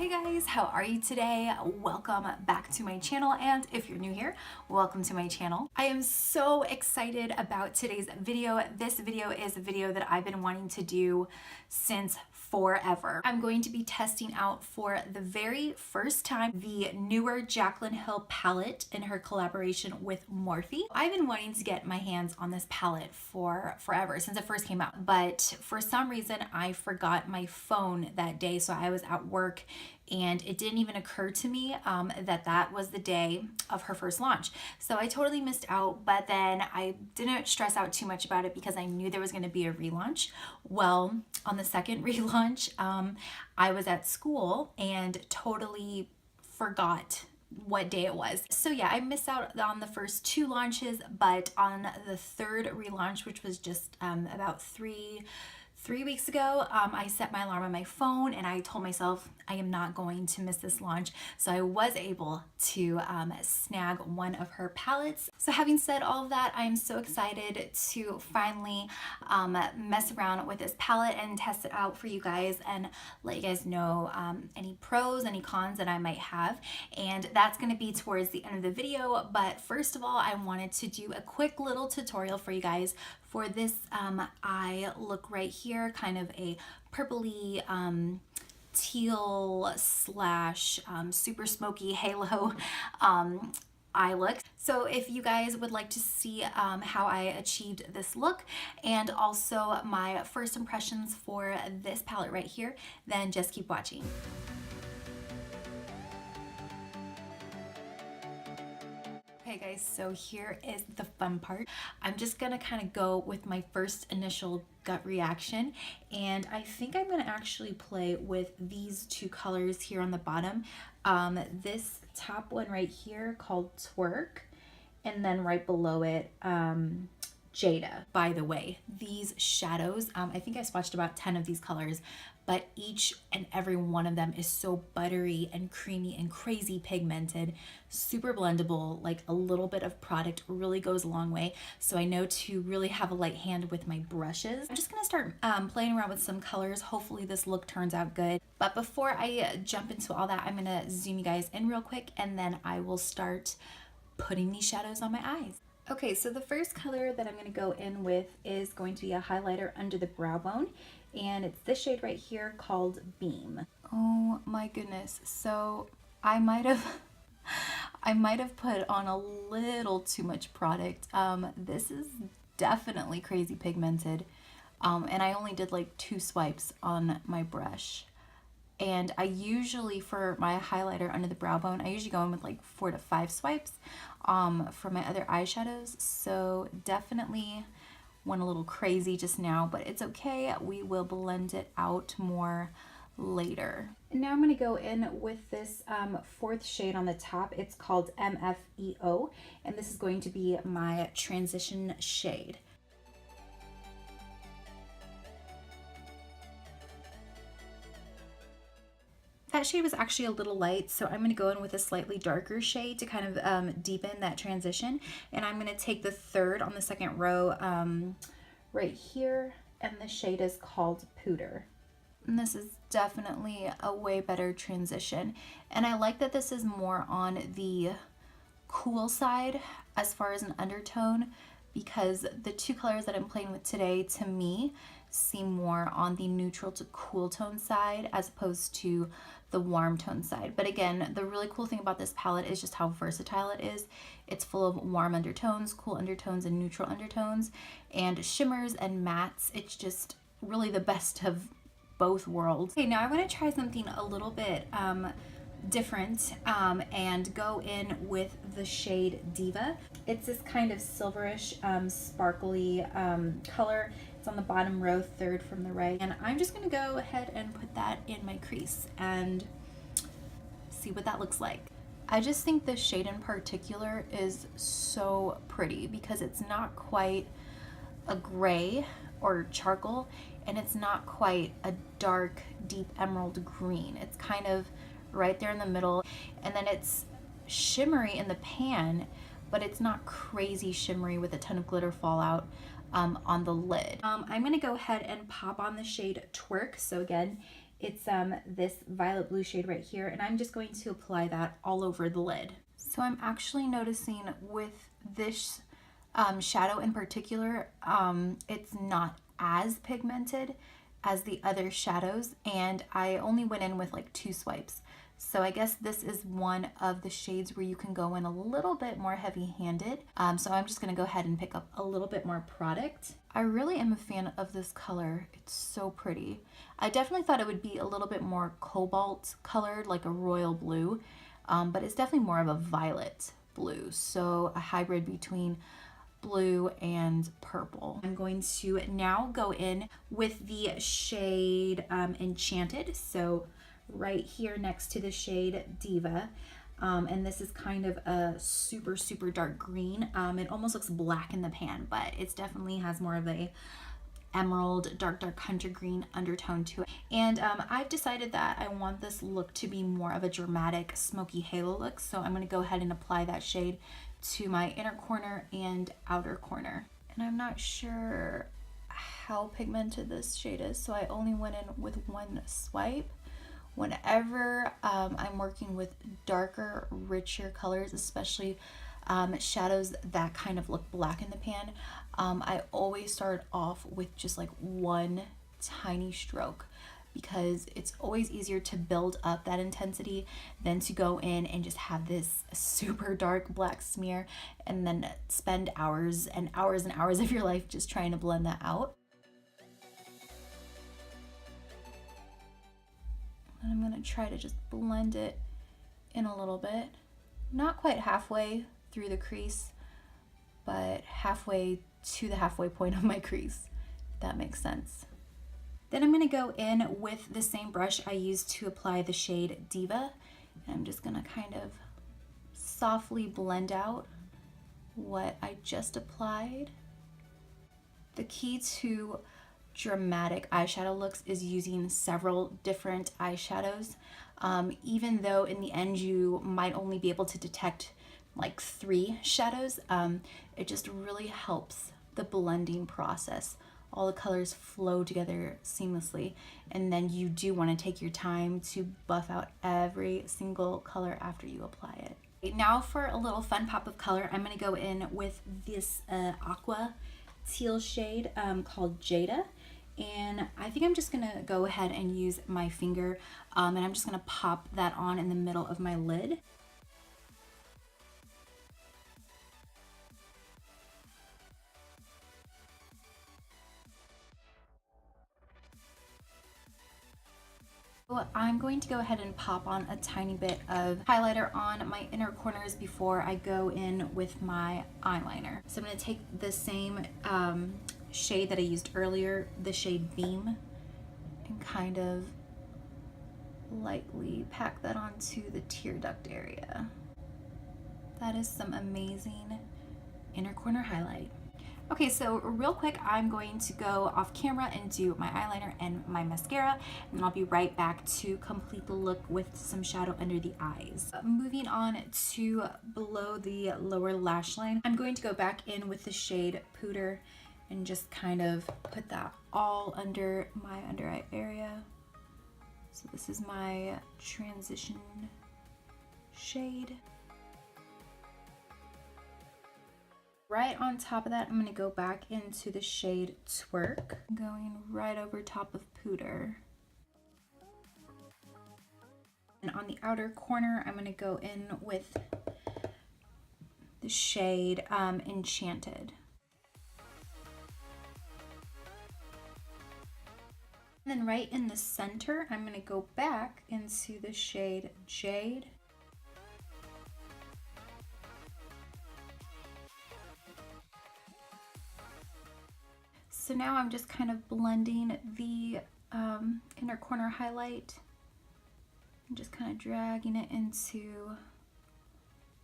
Hey guys, how are you today? Welcome back to my channel, and if you're new here, welcome to my channel. I am so excited about today's video. This video is a video that I've been wanting to do since forever. I'm going to be testing out for the very first time the newer Jaclyn Hill palette in her collaboration with Morphe. I've been wanting to get my hands on this palette for forever, since it first came out, but for some reason I forgot my phone that day, so I was at work and it didn't even occur to me that was the day of her first launch. So I totally missed out, but then I didn't stress out too much about it because I knew there was going to be a relaunch. Well, on the second relaunch, I was at school and totally forgot what day it was. So yeah, I missed out on the first two launches, but on the third relaunch, which was just about three weeks ago, I set my alarm on my phone and I told myself I am not going to miss this launch. So I was able to snag one of her palettes. So having said all of that, I'm so excited to finally mess around with this palette and test it out for you guys and let you guys know any pros, any cons that I might have. And that's going to be towards the end of the video. But first of all, I wanted to do a quick little tutorial for you guys for this eye look right here, kind of a purpley teal slash super smoky halo eye look. So if you guys would like to see how I achieved this look and also my first impressions for this palette right here, then just keep watching. Okay guys, so here is the fun part. I'm just gonna kind of go with my first initial gut reaction, and I think I'm gonna actually play with these two colors here on the bottom. This top one right here called Twerk, and then right below it, Jada. By the way, these shadows, I think I swatched about 10 of these colors, but each and every one of them is so buttery and creamy and crazy pigmented, super blendable. Like a little bit of product really goes a long way. So I know to really have a light hand with my brushes. I'm just gonna start playing around with some colors. Hopefully this look turns out good. But before I jump into all that, I'm gonna zoom you guys in real quick and then I will start putting these shadows on my eyes. Okay, so the first color that I'm going to go in with is going to be a highlighter under the brow bone, and it's this shade right here called Beam. Oh my goodness, so I might have put on a little too much product. This is definitely crazy pigmented, and I only did like 2 swipes on my brush. And I usually, for my highlighter under the brow bone, I usually go in with like 4 to 5 swipes for my other eyeshadows. So definitely went a little crazy just now, but it's okay. We will blend it out more later. And now I'm going to go in with this 4th shade on the top. It's called MFEO, and this is going to be my transition shade. That shade was actually a little light, so I'm going to go in with a slightly darker shade to kind of deepen that transition. And I'm going to take the 3rd on the 2nd row right here, and the shade is called Pooter. And this is definitely a way better transition. And I like that this is more on the cool side as far as an undertone, because the 2 colors that I'm playing with today, to me, seem more on the neutral to cool tone side as opposed to the warm tone side. But again, the really cool thing about this palette is just how versatile it is. It's full of warm undertones, cool undertones, and neutral undertones, and shimmers and mattes. It's just really the best of both worlds. Okay, now I want to try something a little bit different and go in with the shade Diva. It's this kind of silverish sparkly color. It's on the bottom row, 3rd from the right, and I'm just gonna go ahead and put that in my crease and see what that looks like. I just think this shade in particular is so pretty because it's not quite a gray or charcoal, and it's not quite a dark deep emerald green. It's kind of right there in the middle, and then it's shimmery in the pan, but it's not crazy shimmery with a ton of glitter fallout on the lid. I'm gonna go ahead and pop on the shade Twerk. So again, It's this violet blue shade right here, and I'm just going to apply that all over the lid. So I'm actually noticing with this shadow in particular, it's not as pigmented as the other shadows, and I only went in with like 2 swipes. So I guess this is one of the shades where you can go in a little bit more heavy-handed. So I'm just gonna go ahead and pick up a little bit more product. I really am a fan of this color. It's so pretty. I definitely thought it would be a little bit more cobalt colored, like a royal blue, but it's definitely more of a violet blue. So a hybrid between blue and purple. I'm going to now go in with the shade Enchanted. So right here next to the shade Diva. And this is kind of a super, super dark green. It almost looks black in the pan, but it definitely has more of a emerald, dark hunter green undertone to it. And I've decided that I want this look to be more of a dramatic smoky halo look. So I'm gonna go ahead and apply that shade to my inner corner and outer corner. And I'm not sure how pigmented this shade is, so I only went in with 1 swipe. Whenever I'm working with darker, richer colors, especially shadows that kind of look black in the pan, I always start off with just like 1 tiny stroke, because it's always easier to build up that intensity than to go in and just have this super dark black smear and then spend hours and hours and hours of your life just trying to blend that out. And I'm gonna try to just blend it in a little bit. Not quite halfway through the crease, but halfway to the halfway point of my crease, if that makes sense. Then I'm gonna go in with the same brush I used to apply the shade Diva. And I'm just gonna kind of softly blend out what I just applied. The key to dramatic eyeshadow looks is using several different eyeshadows. Even though in the end you might only be able to detect like 3 shadows, it just really helps the blending process. All the colors flow together seamlessly, and then you do want to take your time to buff out every single color after you apply it. Now for a little fun pop of color, I'm going to go in with this aqua teal shade called Jada. And I think I'm just gonna go ahead and use my finger, and I'm just gonna pop that on in the middle of my lid. So I'm going to go ahead and pop on a tiny bit of highlighter on my inner corners before I go in with my eyeliner. So I'm gonna take the same shade that I used earlier, the shade Beam, and kind of lightly pack that onto the tear duct area. That is some amazing inner corner highlight. Okay, so real quick, I'm going to go off camera and do my eyeliner and my mascara, and I'll be right back to complete the look with some shadow under the eyes. Moving on to below the lower lash line, I'm going to go back in with the shade Pooter and just kind of put that all under my under eye area. So this is my transition shade. Right on top of that, I'm going to go back into the shade Twerk, going right over top of Pooter. And on the outer corner, I'm going to go in with the shade Enchanted. And then right in the center, I'm going to go back into the shade Jade. So now I'm just kind of blending the inner corner highlight and just kind of dragging it into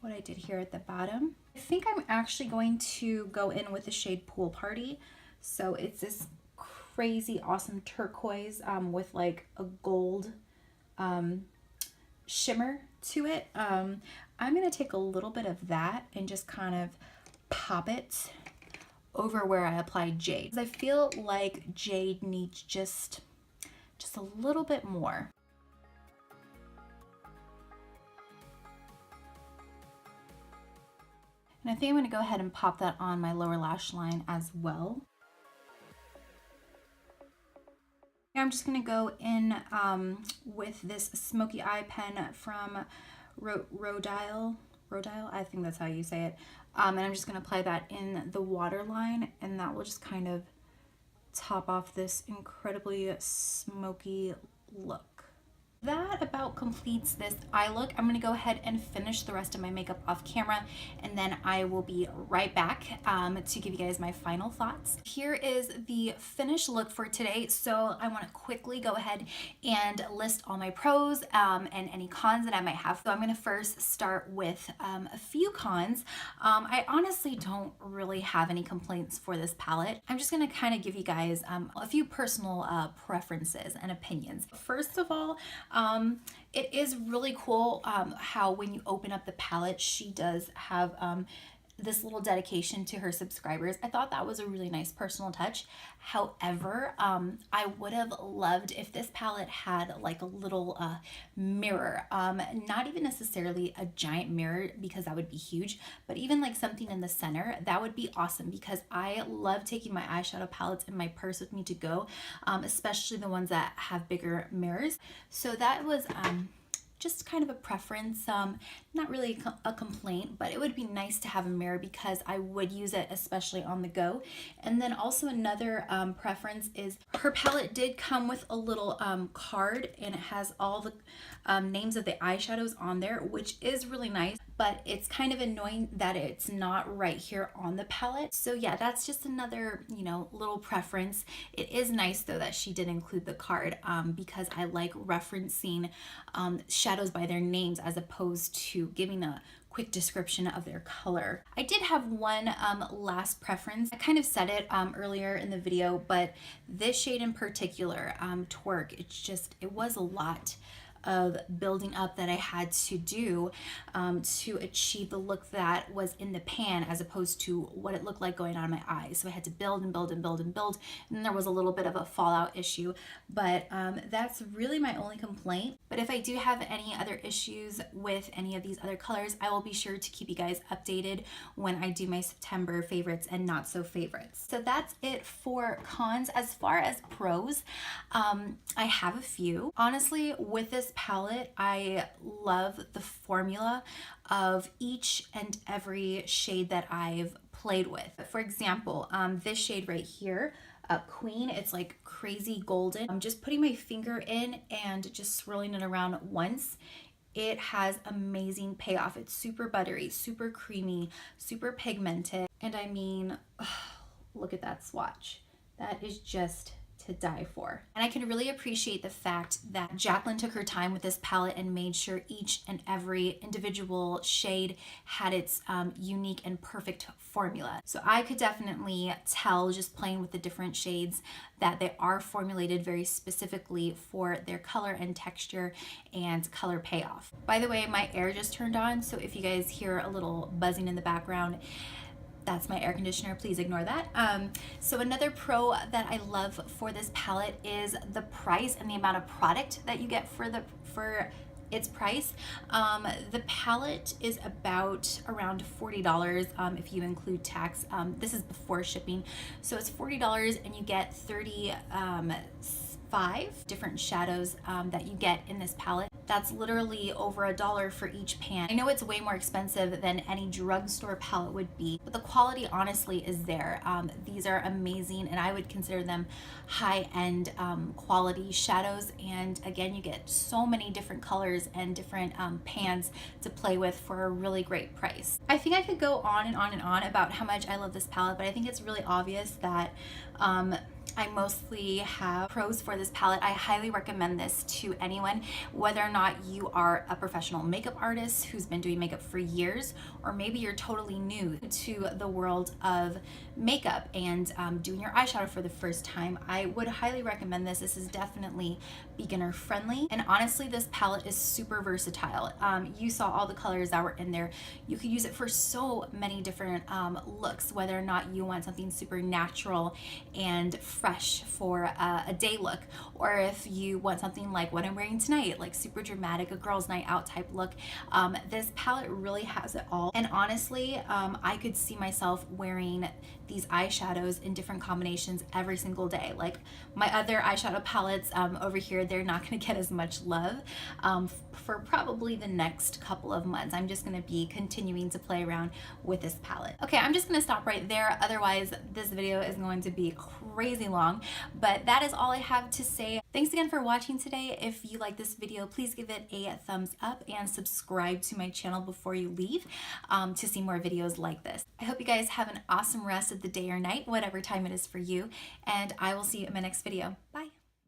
what I did here at the bottom. I think I'm actually going to go in with the shade Pool Party. So it's this crazy awesome turquoise with like a gold shimmer to it. I'm gonna take a little bit of that and just kind of pop it over where I applied Jade. I feel like Jade needs just just a little bit more. And I think I'm going to go ahead and pop that on my lower lash line as well. I'm just going to go in with this Smoky eye pen from Rodile, I think that's how you say it. And I'm just going to apply that in the waterline, and that will just kind of top off this incredibly smoky look. That about completes this eye look. I'm gonna go ahead and finish the rest of my makeup off camera, and then I will be right back to give you guys my final thoughts. Here is the finished look for today. So I wanna quickly go ahead and list all my pros and any cons that I might have. So I'm gonna first start with a few cons. I honestly don't really have any complaints for this palette. I'm just gonna kind of give you guys a few personal preferences and opinions. First of all, it is really cool how when you open up the palette, she does have this little dedication to her subscribers. I thought that was a really nice personal touch. However, I would have loved if this palette had like a little mirror, not even necessarily a giant mirror because that would be huge, but even like something in the center, that would be awesome because I love taking my eyeshadow palettes in my purse with me to go, especially the ones that have bigger mirrors. So that was just kind of a preference, not really a complaint, but it would be nice to have a mirror because I would use it especially on the go. And then also another preference is her palette did come with a little card, and it has all the names of the eyeshadows on there, which is really nice, but it's kind of annoying that it's not right here on the palette. So yeah, that's just another, you know, little preference. It is nice though that she did include the card because I like referencing shadows by their names as opposed to giving a quick description of their color. I did have one last preference. I kind of said it earlier in the video, but this shade in particular, Twerk, it was a lot of building up that I had to do to achieve the look that was in the pan as opposed to what it looked like going on my eyes. So I had to build and build and build and build, and then there was a little bit of a fallout issue, but that's really my only complaint. But if I do have any other issues with any of these other colors, I will be sure to keep you guys updated when I do my September favorites and not so favorites. So that's it for cons. As far as pros, I have a few. Honestly, with this palette, I love the formula of each and every shade that I've played with. For example, this shade right here, Queen, it's like crazy golden. I'm just putting my finger in and just swirling it around once. It has amazing payoff. It's super buttery, super creamy, super pigmented. And I mean, look at that swatch. That is just to die for. And I can really appreciate the fact that Jaclyn took her time with this palette and made sure each and every individual shade had its unique and perfect formula. So I could definitely tell just playing with the different shades that they are formulated very specifically for their color and texture and color payoff. By the way, my air just turned on, so if you guys hear a little buzzing in the background, that's my air conditioner, please ignore that. So another pro that I love for this palette is the price and the amount of product that you get for its price. The palette is about around $40 if you include tax. This is before shipping. So it's $40 and you get 35 different shadows that you get in this palette. That's literally over $1 for each pan. I know it's way more expensive than any drugstore palette would be, but the quality honestly is there. These are amazing, and I would consider them high-end quality shadows. And again, you get so many different colors and different pans to play with for a really great price. I think I could go on and on and on about how much I love this palette, but I think it's really obvious that I mostly have pros for this palette. I highly recommend this to anyone, whether or not you are a professional makeup artist who's been doing makeup for years, or maybe you're totally new to the world of makeup and doing your eyeshadow for the first time. I would highly recommend this. This is definitely beginner friendly, and honestly this palette is super versatile. You saw all the colors that were in there. You could use it for so many different looks, whether or not you want something super natural and fresh for a day look, or if you want something like what I'm wearing tonight, like super dramatic, a girls night out type look, this palette really has it all. And honestly, I could see myself wearing these eyeshadows in different combinations every single day. Like my other eyeshadow palettes over here, they're not going to get as much love for probably the next couple of months. I'm just going to be continuing to play around with this palette. Okay, I'm just going to stop right there. Otherwise, this video is going to be crazy long, but that is all I have to say. Thanks again for watching today. If you like this video, please give it a thumbs up and subscribe to my channel before you leave to see more videos like this. I hope you guys have an awesome rest of the day or night, whatever time it is for you, and I will see you in my next video.